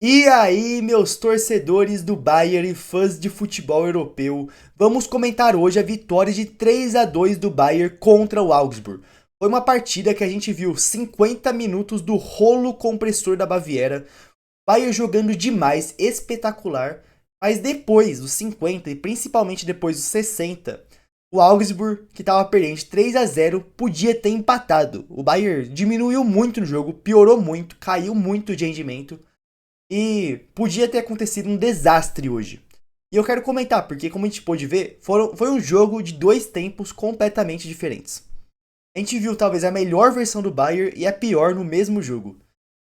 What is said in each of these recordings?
E aí, meus torcedores do Bayern e fãs de futebol europeu, vamos comentar hoje a vitória de 3-2 do Bayern contra o Augsburg. Foi uma partida que a gente viu 50 minutos do rolo compressor da Baviera, Bayern jogando demais, espetacular, mas depois dos 50 e principalmente depois dos 60, o Augsburg, que estava perdendo de 3-0, podia ter empatado. O Bayern diminuiu muito no jogo, piorou muito, caiu muito de rendimento. E podia ter acontecido um desastre hoje. E eu quero comentar, porque como a gente pôde ver, foi um jogo de dois tempos completamente diferentes. A gente viu talvez a melhor versão do Bayern e a pior no mesmo jogo.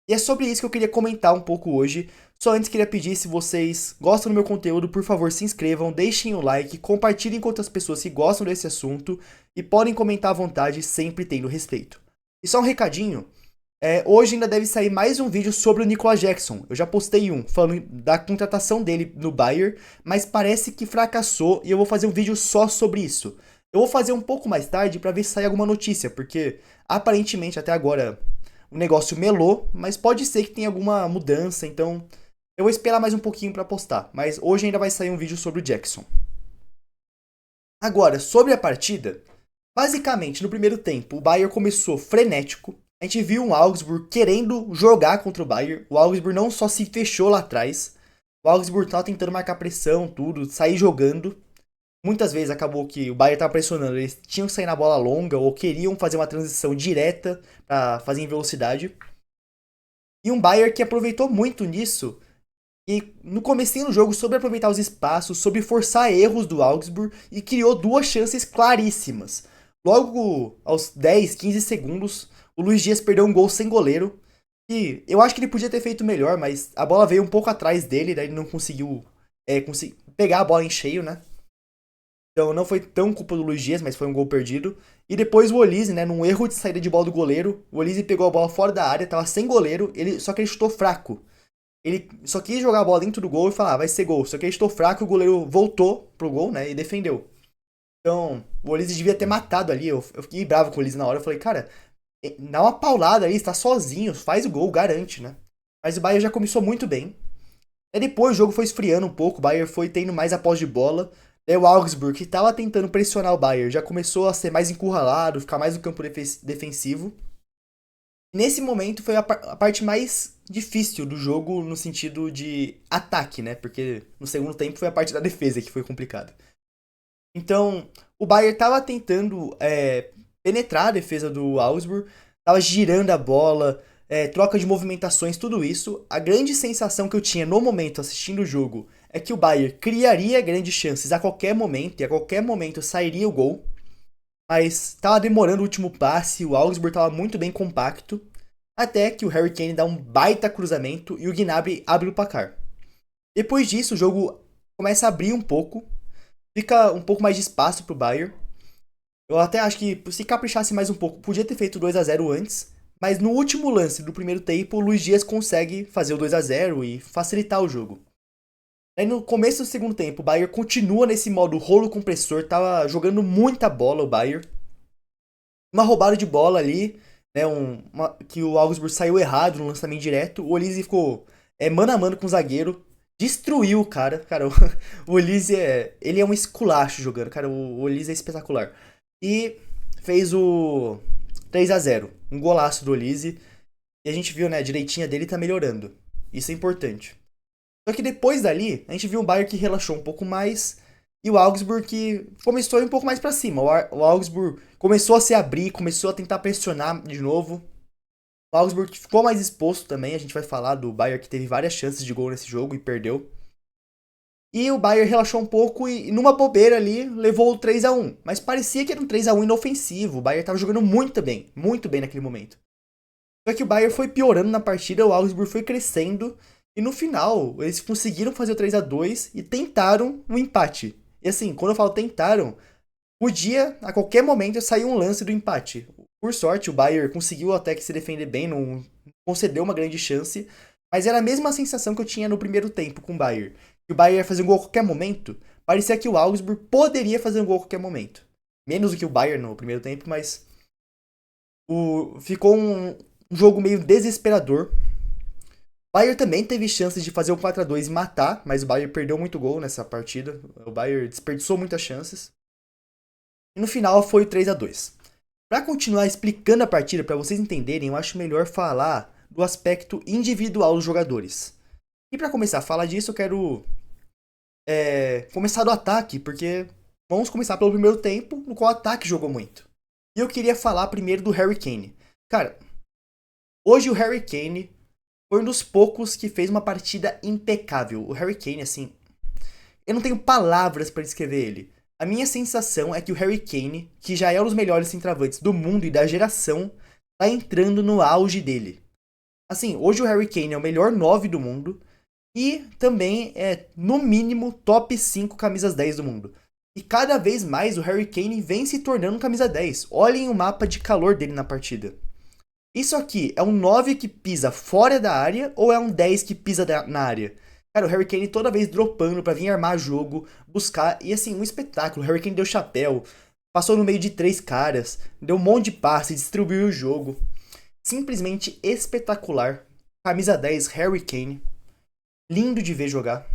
E é sobre isso que eu queria comentar um pouco hoje. Só antes queria pedir, se vocês gostam do meu conteúdo, por favor se inscrevam, deixem o like, compartilhem com outras pessoas que gostam desse assunto e podem comentar à vontade, sempre tendo respeito. E só um recadinho, hoje ainda deve sair mais um vídeo sobre o Nicolas Jackson. Eu já postei um falando da contratação dele no Bayern, mas parece que fracassou e eu vou fazer um vídeo só sobre isso. Eu vou fazer um pouco mais tarde para ver se sai alguma notícia, porque aparentemente até agora o negócio melou, mas pode ser que tenha alguma mudança, então eu vou esperar mais um pouquinho para postar. Mas hoje ainda vai sair um vídeo sobre o Jackson. Agora, sobre a partida, basicamente no primeiro tempo o Bayern começou frenético. A gente viu um Augsburg querendo jogar contra o Bayern. O Augsburg não só se fechou lá atrás, o Augsburg tava tentando marcar pressão, tudo, sair jogando. Muitas vezes acabou que o Bayern tava pressionando, eles tinham que sair na bola longa ou queriam fazer uma transição direta para fazer em velocidade. E um Bayern que aproveitou muito nisso e no comecinho do jogo soube aproveitar os espaços, soube forçar erros do Augsburg e criou duas chances claríssimas. Logo aos 10, 15 segundos, o Luiz Dias perdeu um gol sem goleiro. E eu acho que ele podia ter feito melhor, mas a bola veio um pouco atrás dele, daí ele não conseguiu pegar a bola em cheio, né? Então não foi tão culpa do Luiz Dias, mas foi um gol perdido. E depois o Olise, né, num erro de saída de bola do goleiro, o Olise pegou a bola fora da área, tava sem goleiro, só que ele chutou fraco. Ele só quis jogar a bola dentro do gol e falar, vai ser gol. Só que ele estou fraco, o goleiro voltou pro gol, né? E defendeu. Então, o Olise devia ter matado ali. Eu fiquei bravo com o Olise na hora. Eu falei, cara, dá uma paulada ali, está sozinho, faz o gol, garante, né? Mas o Bayern já começou muito bem. Aí depois o jogo foi esfriando um pouco, o Bayern foi tendo mais a posse de bola. Aí o Augsburg, que estava tentando pressionar o Bayern, já começou a ser mais encurralado, ficar mais no campo defensivo. Nesse momento foi a parte mais difícil do jogo no sentido de ataque, né? Porque no segundo tempo foi a parte da defesa que foi complicada. Então, o Bayern tava tentando penetrar a defesa do Augsburg, tava girando a bola, troca de movimentações, tudo isso. A grande sensação que eu tinha no momento assistindo o jogo é que o Bayern criaria grandes chances a qualquer momento, e a qualquer momento sairia o gol. Mas tava demorando o último passe, o Augsburg tava muito bem compacto, até que o Harry Kane dá um baita cruzamento e o Gnabry abre o placar. Depois disso, o jogo começa a abrir um pouco, fica um pouco mais de espaço pro Bayern. Eu até acho que se caprichasse mais um pouco, podia ter feito 2-0 antes, mas no último lance do primeiro tempo, o Luiz Dias consegue fazer o 2-0 e facilitar o jogo. Aí no começo do segundo tempo, o Bayern continua nesse modo rolo compressor, tava jogando muita bola o Bayern. Uma roubada de bola ali, né, que o Augsburg saiu errado no lançamento direto. O Olise ficou mano a mano com o zagueiro, destruiu o cara. Cara, o Olise ele é um esculacho jogando, cara. O Olise é espetacular. E fez o 3-0, um golaço do Olise. E a gente viu, né, a direitinha dele tá melhorando. Isso é importante. Só que depois dali, a gente viu um Bayern que relaxou um pouco mais e o Augsburg que começou a ir um pouco mais pra cima. O Augsburg começou a se abrir, começou a tentar pressionar de novo. O Augsburg ficou mais exposto também. A gente vai falar do Bayern que teve várias chances de gol nesse jogo e perdeu. E o Bayern relaxou um pouco e numa bobeira ali levou o 3-1. Mas parecia que era um 3-1 inofensivo. O Bayern tava jogando muito bem naquele momento. Só que o Bayern foi piorando na partida, o Augsburg foi crescendo. E no final, eles conseguiram fazer o 3-2 e tentaram um empate. E assim, quando eu falo tentaram, podia a qualquer momento sair um lance do empate. Por sorte, o Bayern conseguiu até que se defender bem, não concedeu uma grande chance. Mas era a mesma sensação que eu tinha no primeiro tempo com o Bayern. Que o Bayern ia fazer um gol a qualquer momento. Parecia que o Augsburg poderia fazer um gol a qualquer momento. Menos do que o Bayern no primeiro tempo, mas ficou um jogo meio desesperador. O Bayern também teve chances de fazer o 4-2 e matar, mas o Bayern perdeu muito gol nessa partida. O Bayern desperdiçou muitas chances. E no final foi o 3-2. Para continuar explicando a partida, para vocês entenderem, eu acho melhor falar do aspecto individual dos jogadores. E para começar a falar disso, eu quero começar do ataque, porque vamos começar pelo primeiro tempo, no qual o ataque jogou muito. E eu queria falar primeiro do Harry Kane. Cara, hoje o Harry Kane foi um dos poucos que fez uma partida impecável. O Harry Kane, assim, eu não tenho palavras para descrever ele. A minha sensação é que o Harry Kane, que já é um dos melhores centroavantes do mundo e da geração, tá entrando no auge dele. Assim, hoje o Harry Kane é o melhor 9 do mundo e também é, no mínimo, top 5 camisas 10 do mundo. E cada vez mais o Harry Kane vem se tornando camisa 10. Olhem o mapa de calor dele na partida. Isso aqui é um 9 que pisa fora da área ou é um 10 que pisa na área? Cara, o Harry Kane toda vez dropando pra vir armar jogo, buscar, e assim, um espetáculo. O Harry Kane deu chapéu, passou no meio de 3 caras, deu um monte de passe, distribuiu o jogo. Simplesmente espetacular. Camisa 10, Harry Kane. Lindo de ver jogar.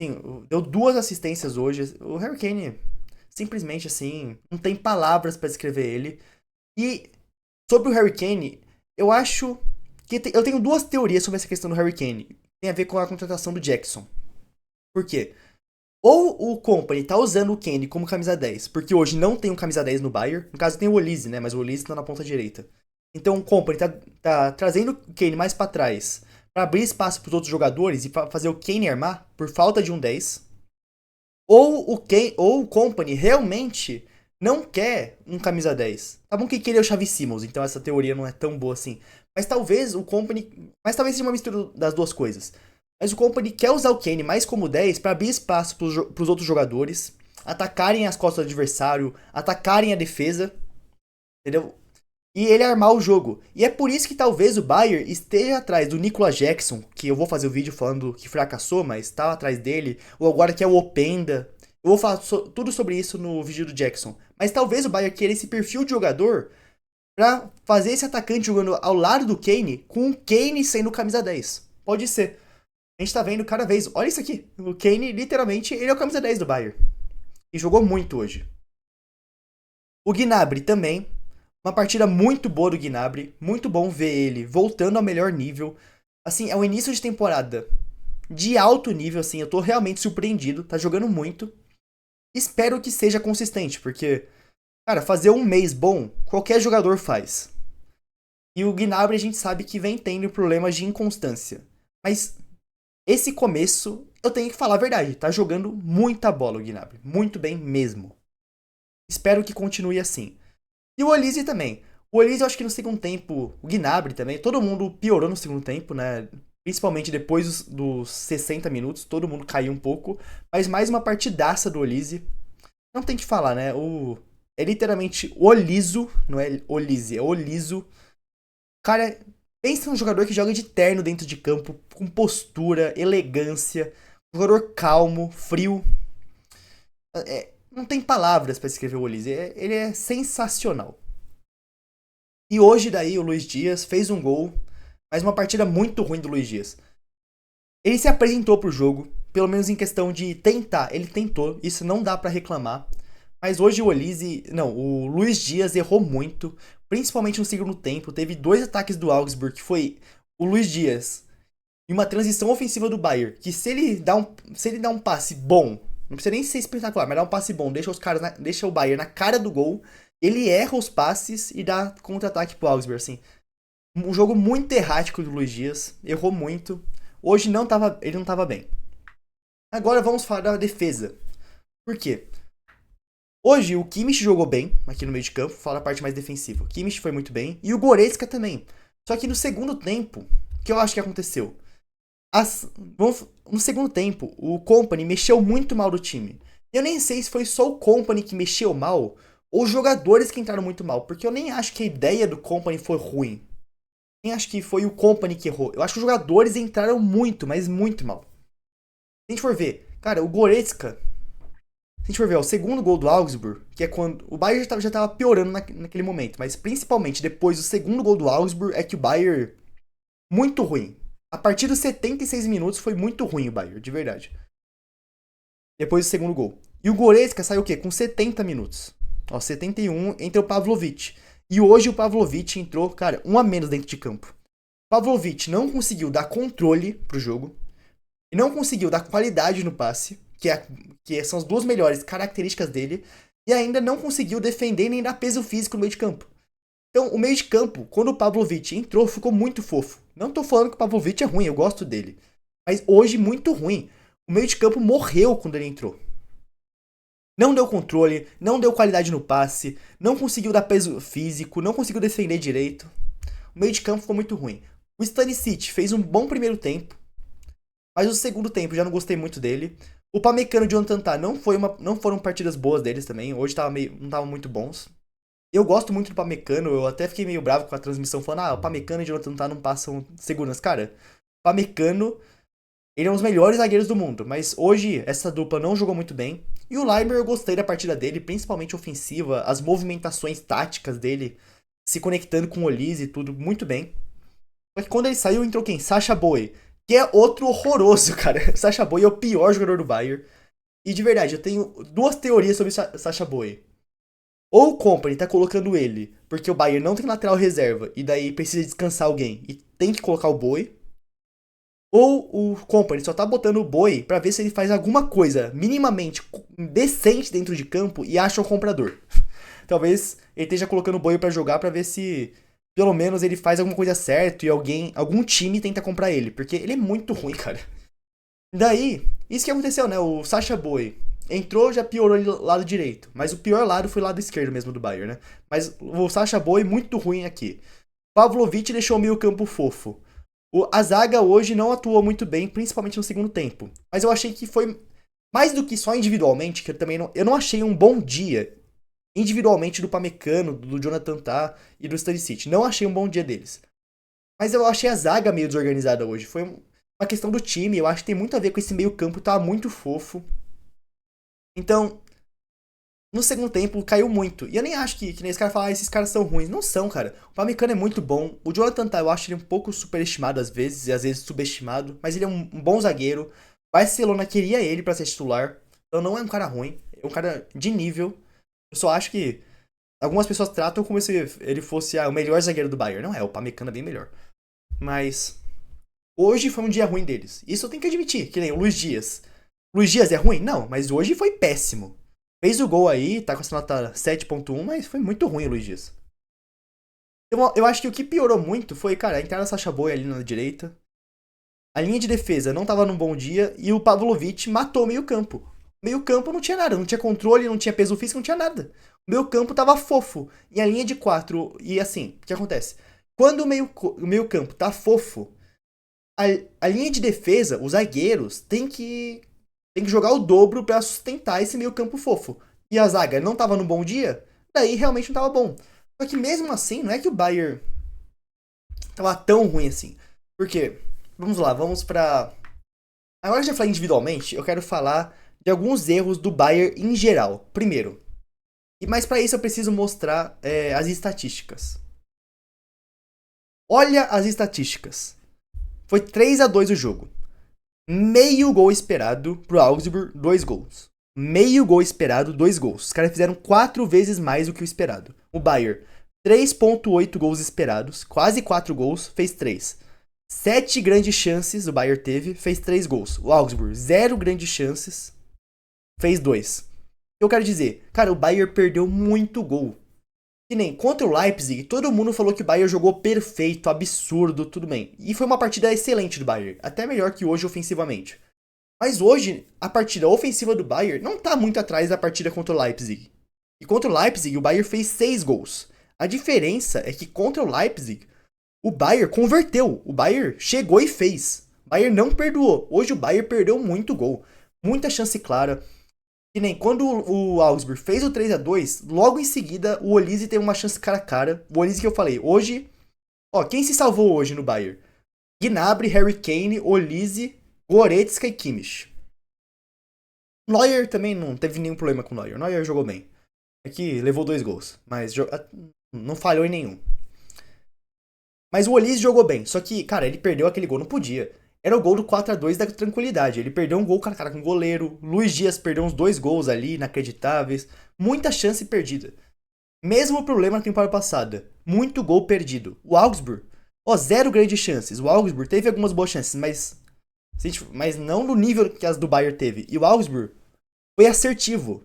Sim, deu 2 assistências hoje. O Harry Kane, simplesmente assim, não tem palavras pra descrever ele. E sobre o Harry Kane, eu acho que eu tenho 2 teorias sobre essa questão do Harry Kane. Tem a ver com a contratação do Jackson. Por quê? Ou o Company tá usando o Kane como camisa 10, porque hoje não tem um camisa 10 no Bayern. No caso tem o Olise, né? Mas o Olise tá na ponta direita. Então o Company tá trazendo o Kane mais pra trás pra abrir espaço pros outros jogadores e pra fazer o Kane armar por falta de um 10. Ou o Company realmente não quer um camisa 10. Tá bom que queria o Xavi Simons, então essa teoria não é tão boa assim. Mas talvez o Company. Mas talvez seja uma mistura das duas coisas. Mas o Company quer usar o Kane mais como 10 para abrir espaço pros outros jogadores, atacarem as costas do adversário, atacarem a defesa, entendeu? E ele armar o jogo. E é por isso que talvez o Bayern esteja atrás do Nicolas Jackson, que eu vou fazer o vídeo falando que fracassou, mas estava atrás dele, ou agora que é o Openda. Eu vou falar tudo sobre isso no vídeo do Jackson. Mas talvez o Bayern queira esse perfil de jogador pra fazer esse atacante jogando ao lado do Kane, com o Kane sendo camisa 10. Pode ser. A gente tá vendo cada vez. Olha isso aqui. O Kane, literalmente, ele é o camisa 10 do Bayern. E jogou muito hoje. O Gnabry também. Uma partida muito boa do Gnabry. Muito bom ver ele voltando ao melhor nível. Assim, é um início de temporada de alto nível, assim. Eu tô realmente surpreendido. Tá jogando muito. Espero que seja consistente, porque, cara, fazer um mês bom, qualquer jogador faz. E o Gnabry a gente sabe que vem tendo problemas de inconstância. Mas esse começo, eu tenho que falar a verdade, tá jogando muita bola o Gnabry. Muito bem mesmo. Espero que continue assim. E o Olise também. O Olise, eu acho que no segundo tempo, o Gnabry também, todo mundo piorou no segundo tempo, né? Principalmente depois dos 60 minutos, todo mundo caiu um pouco. Mas mais uma partidaça do Olise. Não tem que falar, né? É literalmente Oliso, não é Olise, é Oliso. Cara, pensa num jogador que joga de terno dentro de campo, com postura, elegância. Um jogador calmo, frio. Não tem palavras pra descrever o Olise. Ele é sensacional. E hoje daí o Luiz Dias fez um gol, mas uma partida muito ruim do Luiz Dias. Ele se apresentou pro jogo, pelo menos em questão de tentar. Ele tentou, isso não dá pra reclamar. Mas hoje o Luiz Dias errou muito, principalmente no segundo tempo. Teve 2 ataques do Augsburg, que foi o Luiz Dias e uma transição ofensiva do Bayern, que se ele dá um passe bom, não precisa nem ser espetacular, mas dá um passe bom, deixa o Bayern na cara do gol, ele erra os passes e dá contra-ataque pro Augsburg, assim. Um jogo muito errático do Luiz Dias, errou muito. Hoje ele não tava bem. Agora vamos falar da defesa. Por quê? Hoje o Kimmich jogou bem aqui no meio de campo, fala a parte mais defensiva. O Kimmich foi muito bem e o Goretzka também. Só que no segundo tempo, o que eu acho que aconteceu? No segundo tempo, o Company mexeu muito mal do time. Eu nem sei se foi só o Company que mexeu mal ou os jogadores que entraram muito mal, porque eu nem acho que a ideia do Company foi ruim. Nem acho que foi o Company que errou. Eu acho que os jogadores entraram muito, mas muito mal. Se a gente for ver, cara, o Goretzka, se a gente for ver, ó, o segundo gol do Augsburg, que é quando o Bayern já tava piorando naquele momento, mas principalmente depois do segundo gol do Augsburg é que o Bayern, muito ruim. A partir dos 76 minutos foi muito ruim o Bayern, de verdade. Depois do segundo gol. E o Goretzka saiu o quê? Com 70 minutos. Ó, 71 entre o Pavlovic. E hoje o Pavlovic entrou, cara, um a menos dentro de campo. O Pavlovic não conseguiu dar controle pro jogo. E não conseguiu dar qualidade no passe, que são as duas melhores características dele. E ainda não conseguiu defender nem dar peso físico no meio de campo. Então, o meio de campo, quando o Pavlovic entrou, ficou muito fofo. Não tô falando que o Pavlovic é ruim, eu gosto dele. Mas hoje, muito ruim. O meio de campo morreu quando ele entrou. Não deu controle, não deu qualidade no passe, não conseguiu dar peso físico, não conseguiu defender direito. O meio de campo ficou muito ruim. O Stanisic fez um bom primeiro tempo, mas o segundo tempo já não gostei muito dele. O Pamecano e o Jonathan Tah não foram partidas boas deles também. Hoje não estavam muito bons. Eu gosto muito do Pamecano, eu até fiquei meio bravo com a transmissão falando, o Pamecano e o Jonathan Tah não passam segurança. Cara, o Pamecano, ele é um dos melhores zagueiros do mundo, mas hoje essa dupla não jogou muito bem. E o Leimer eu gostei da partida dele, principalmente ofensiva, as movimentações táticas dele, se conectando com o Olise e tudo, muito bem. Só que quando ele saiu, entrou quem? Sacha Boey, que é outro horroroso, cara. Sacha Boey é o pior jogador do Bayern. E de verdade, eu tenho duas teorias sobre Sacha Boey. Ou o Kompany tá colocando ele porque o Bayern não tem lateral reserva e daí precisa descansar alguém e tem que colocar o Boey. Ou o Kompany só tá botando o Boey pra ver se ele faz alguma coisa minimamente decente dentro de campo e acha o comprador. Talvez ele esteja colocando o Boey pra jogar pra ver se pelo menos ele faz alguma coisa certa e algum time tenta comprar ele, porque ele é muito ruim, cara. Daí, isso que aconteceu, né? O Sacha Boey entrou, já piorou ele lado direito. Mas o pior lado foi o lado esquerdo mesmo do Bayern, né? Mas o Sacha Boey muito ruim aqui. Pavlovic deixou o meio campo fofo. A zaga hoje não atuou muito bem, principalmente no segundo tempo. Mas eu achei que foi mais do que só individualmente, que eu não achei um bom dia individualmente do Pamecano, do Jonathan Tah e do Stanisic. Não achei um bom dia deles. Mas eu achei a zaga meio desorganizada hoje. Foi uma questão do time, eu acho que tem muito a ver com esse meio campo, tá muito fofo. Então, no segundo tempo, caiu muito. E eu nem acho que nem esse cara fala, esses caras são ruins. Não são, cara. O Pamecano é muito bom. O Jonathan Tah, eu acho ele um pouco superestimado às vezes, e às vezes subestimado. Mas ele é um bom zagueiro. O Barcelona queria ele pra ser titular. Então não é um cara ruim. É um cara de nível. Eu só acho que algumas pessoas tratam como se ele fosse o melhor zagueiro do Bayern. Não é, o Pamecano é bem melhor. Mas hoje foi um dia ruim deles. Isso eu tenho que admitir, que nem o Luiz Dias. Luiz Dias é ruim? Não, mas hoje foi péssimo. Fez o gol aí, tá com essa nota 7.1, mas foi muito ruim o Luiz Dias. Eu acho que o que piorou muito foi, cara, a entrada da Sacha Boey ali na direita. A linha de defesa não tava num bom dia e o Pavlovic matou o meio campo. O meio campo não tinha nada, não tinha controle, não tinha peso físico, não tinha nada. O meio campo tava fofo. E a linha de 4, e assim, o que acontece? Quando o meio campo tá fofo, a linha de defesa, os zagueiros, tem que jogar o dobro pra sustentar esse meio campo fofo. E a zaga não tava num bom dia, daí realmente não tava bom. Só que mesmo assim, não é que o Bayern tava tão ruim assim. Por quê? Vamos lá, vamos pra... Agora que já falei individualmente, eu quero falar de alguns erros do Bayern em geral. Primeiro, mas pra isso eu preciso mostrar as estatísticas. Olha as estatísticas. Foi 3-2 o jogo. Meio gol esperado pro Augsburg, 2 gols. Meio gol esperado, 2 gols. Os caras fizeram 4 vezes mais do que o esperado. O Bayern, 3.8 gols esperados, quase 4 gols, fez 3. 7 grandes chances o Bayern teve, fez 3 gols. O Augsburg, 0 grandes chances, fez 2. Eu quero dizer, cara, o Bayern perdeu muito gol. Que nem contra o Leipzig, todo mundo falou que o Bayern jogou perfeito, absurdo, tudo bem. E foi uma partida excelente do Bayern, até melhor que hoje ofensivamente. Mas hoje, a partida ofensiva do Bayern não tá muito atrás da partida contra o Leipzig. E contra o Leipzig, o Bayern fez 6 gols. A diferença é que contra o Leipzig, o Bayern converteu. O Bayern chegou e fez. O Bayern não perdoou. Hoje o Bayern perdeu muito gol. Muita chance clara. Que nem quando o Augsburg fez o 3-2, logo em seguida o Olise teve uma chance cara a cara. O Olise que eu falei, hoje... Ó, quem se salvou hoje no Bayern? Gnabry, Harry Kane, Olise, Goretzka e Kimmich. Neuer também não teve nenhum problema com o Neuer. Neuer jogou bem. É que levou 2 gols, mas não falhou em nenhum. Mas o Olise jogou bem. Só que, cara, ele perdeu aquele gol, não podia. Era o gol do 4-2 da tranquilidade. Ele perdeu um gol, cara, com o goleiro. Luiz Dias perdeu uns 2 gols ali, inacreditáveis. Muita chance perdida. Mesmo problema na temporada passada. Muito gol perdido. O Augsburg, ó, zero grandes chances. O Augsburg teve algumas boas chances, mas não no nível que as do Bayern teve. E o Augsburg foi assertivo.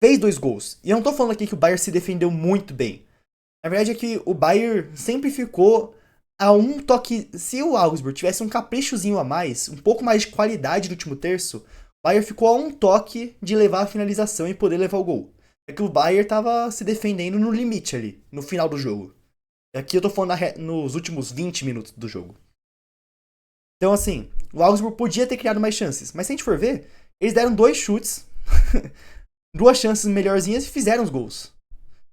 Fez 2 gols. E eu não tô falando aqui que o Bayern se defendeu muito bem. Na verdade é que o Bayern sempre ficou a um toque. Se o Augsburg tivesse um caprichozinho a mais, um pouco mais de qualidade no último terço, o Bayern ficou a um toque de levar a finalização e poder levar o gol. É que o Bayern tava se defendendo no limite ali, no final do jogo. Aqui eu tô falando nos últimos 20 minutos do jogo. Então, assim, o Augsburg podia ter criado mais chances. Mas se a gente for ver, eles deram 2 chutes, 2 chances melhorzinhas e fizeram os gols.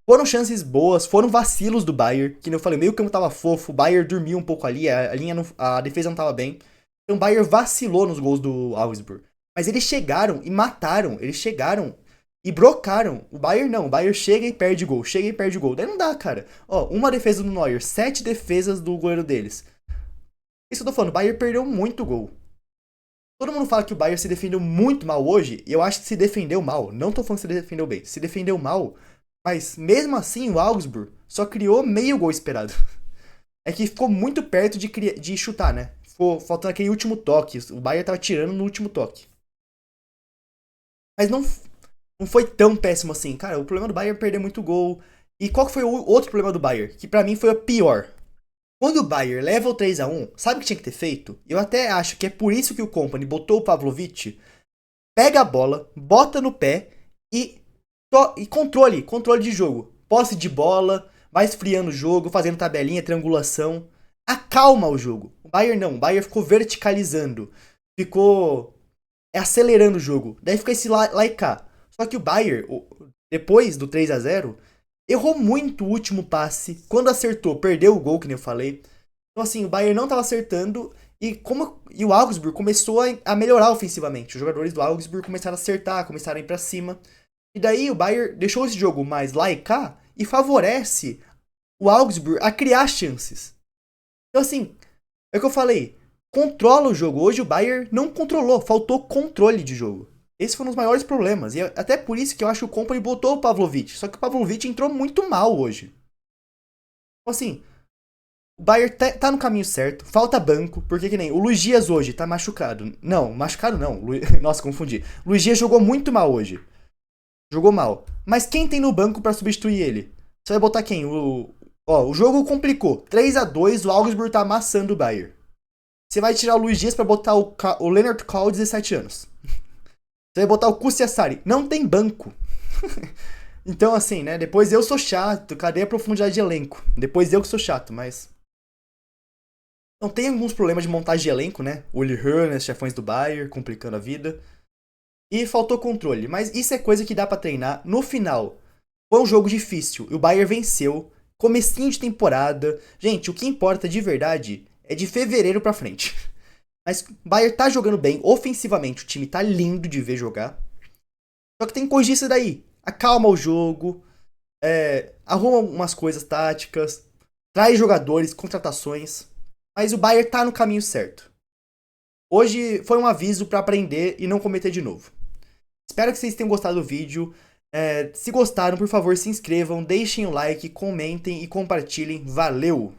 Foram chances boas, foram vacilos do Bayern, que nem eu falei, meio campo tava fofo, o Bayern dormiu um pouco ali, a defesa não tava bem. Então o Bayern vacilou nos gols do Augsburg. Mas eles chegaram e mataram, eles chegaram e brocaram. O Bayern não, o Bayern chega e perde gol, chega e perde gol. Daí não dá, cara. Ó, uma defesa do Neuer, 7 defesas do goleiro deles. Isso que eu tô falando, o Bayern perdeu muito gol. Todo mundo fala que o Bayern se defendeu muito mal hoje, e eu acho que se defendeu mal. Não tô falando que se defendeu bem, se defendeu mal. Mas mesmo assim, o Augsburg só criou meio gol esperado. É que ficou muito perto de chutar, né? Ficou faltando aquele último toque. O Bayern tava tirando no último toque. Mas não foi tão péssimo assim. Cara, o problema do Bayern é perder muito gol. E qual que foi o outro problema do Bayern? Que pra mim foi o pior. Quando o Bayern leva o 3-1, sabe o que tinha que ter feito? Eu até acho que é por isso que o Company botou o Pavlovic. Pega a bola, bota no pé e controle de jogo. Posse de bola, vai esfriando o jogo, fazendo tabelinha, triangulação. Acalma o jogo. O Bayern não, o Bayern ficou verticalizando. Ficou acelerando o jogo. Daí fica esse lá e cá. Só que o Bayern, depois do 3-0, errou muito o último passe. Quando acertou, perdeu o gol, que nem eu falei. Então assim, o Bayern não estava acertando. E o Augsburg começou a melhorar ofensivamente. Os jogadores do Augsburg começaram a acertar, começaram a ir pra cima. E daí o Bayern deixou esse jogo mais lá e cá e favorece o Augsburg a criar chances. Então assim, é o que eu falei. Controla o jogo. Hoje o Bayern não controlou, faltou controle de jogo. Esse foi um dos maiores problemas. E até por isso que eu acho que o Company botou o Pavlovic. Só que o Pavlovic entrou muito mal hoje. Então assim, o Bayern tá no caminho certo. Falta banco, porque que nem o Luiz Dias hoje tá machucado. Não, machucado não. Nossa, confundi. O Luiz Dias jogou muito mal hoje. Jogou mal. Mas quem tem no banco pra substituir ele? Você vai botar quem? O jogo complicou. 3-2, o Augsburg tá amassando o Bayern. Você vai tirar o Luiz Dias pra botar o Leonard Cole, 17 anos. Você vai botar o Kustiasari. Não tem banco. Então, assim, né? Depois eu sou chato. Cadê a profundidade de elenco? Depois eu que sou chato, mas... Não, tem alguns problemas de montagem de elenco, né? O Uli Hoeneß, chefões do Bayern, complicando a vida. E faltou controle. Mas isso é coisa que dá pra treinar. No final, foi um jogo difícil. E o Bayern venceu. Comecinho de temporada. Gente, o que importa de verdade é de fevereiro pra frente. Mas o Bayern tá jogando bem. Ofensivamente, o time tá lindo de ver jogar. Só que tem que corrigir isso daí. Acalma o jogo. Arruma umas coisas táticas. Traz jogadores, contratações. Mas o Bayern tá no caminho certo. Hoje foi um aviso pra aprender e não cometer de novo. Espero que vocês tenham gostado do vídeo. Se gostaram, por favor, se inscrevam, deixem o like, comentem e compartilhem. Valeu!